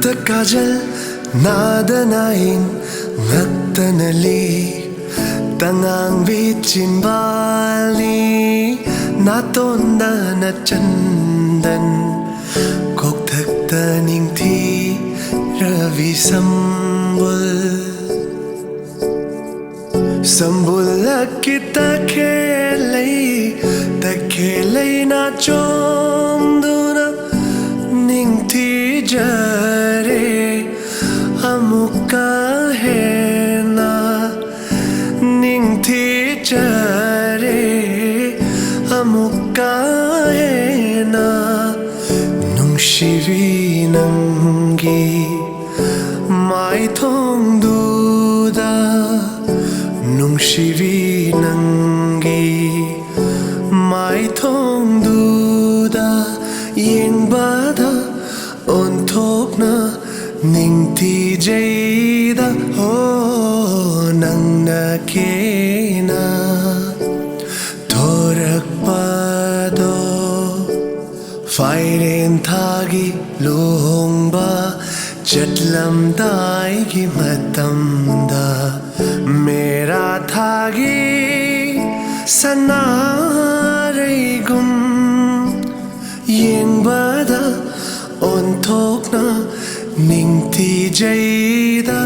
ta kajal nadanain ngaktanali tangang vichin bali natonda na chandan kok thakta ning thi ravi sambul kita khelai na chomduna ning thi jare amuka hena ning thi jare amuka hena nung shivi nangi mai thong duda nung shivi nangi mai thong duda yeng bada on thok na ning ti jada ho nang na ke na thorak pado fairen thagi lohong ba chatlam dai ki matam da mera thagi sanarai gum yeng bada on thok na ning ti jada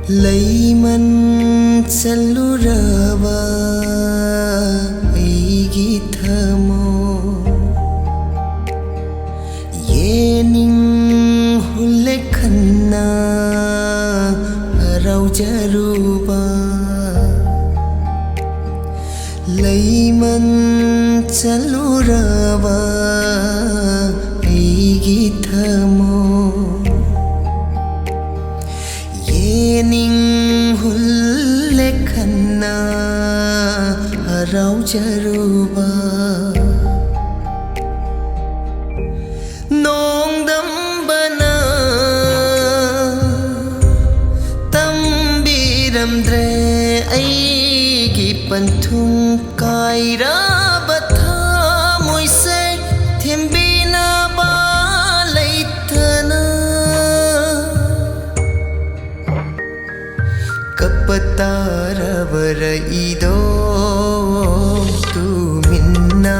Layman chaluraba aigi thamo yening hulekhanna raujaruba ꯑꯩꯒꯤ ꯄꯟꯊꯨꯡ ꯀꯥꯏꯔꯕ ꯊꯃꯣꯏꯁꯦ ꯊꯦꯝꯕꯤꯅꯕ ꯂꯩꯇꯅ ꯀꯞꯄ ꯇꯥꯔꯕꯔ ꯏꯗꯣ ꯇꯨꯃꯤꯟꯅ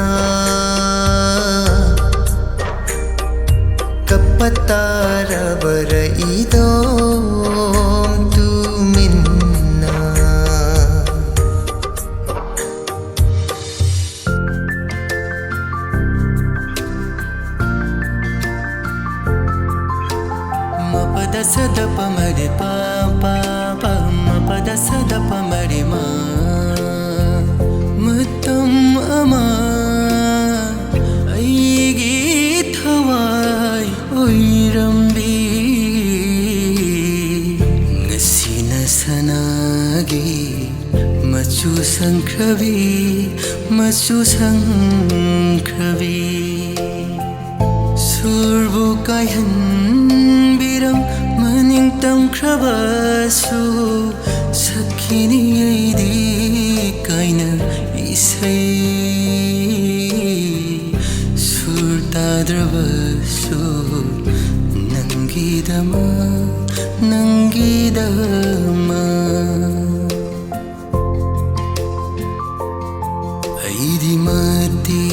ꯀꯞꯄ ꯇꯥꯔꯕꯔ ꯏꯗꯣ ꯇꯨꯃꯤꯟꯅ Mapada sada pamare pa pa pa mapada sada pamare ma matam ama aigi thawai oirambi ngasina sanagi machu sangkrabi surbu kaihan biram maning tamkrabasu sakhini aidi kaina isai sur tadrabasu nangidama aidi mati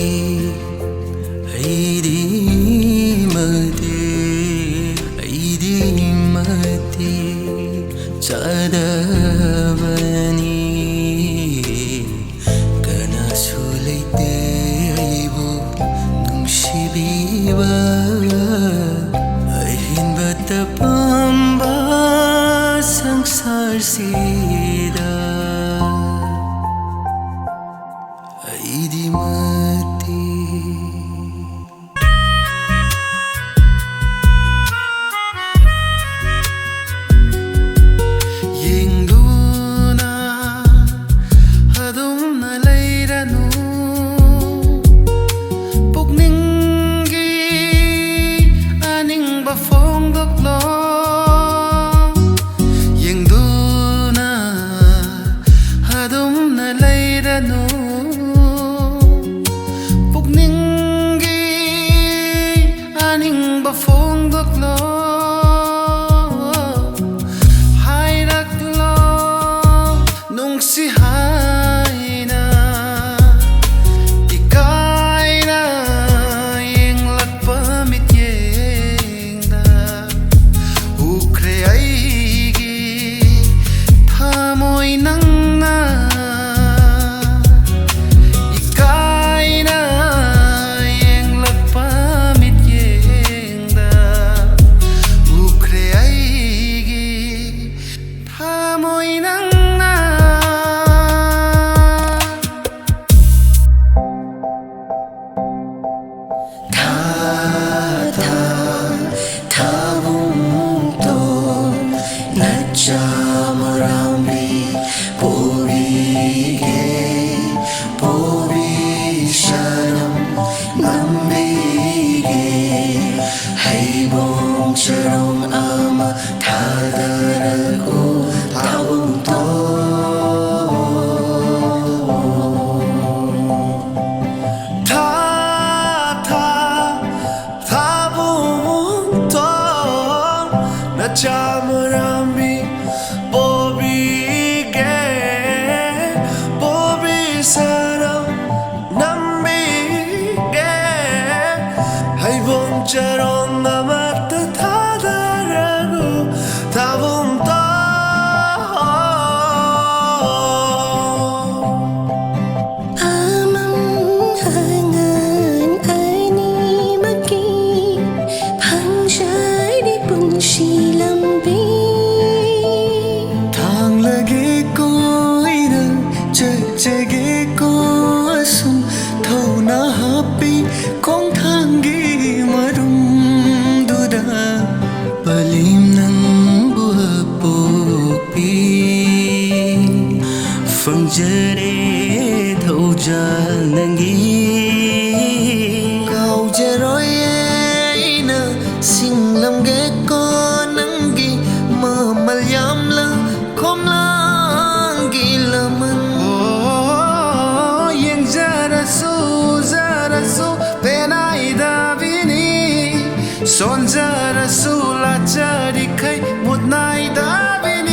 chadavani kanasu leite aibu nungsibiba ahinba tapamba sangsar sida aidi mati Cerong ama thadaraku tawung to thabung to na chamarami bobi saram nambi ge haibong cerong ama Jere thauja nangi kau jeroye na singlam ge ko nangi ma malyam la khom lang gi la sonjara sula charikhai mutnai da bini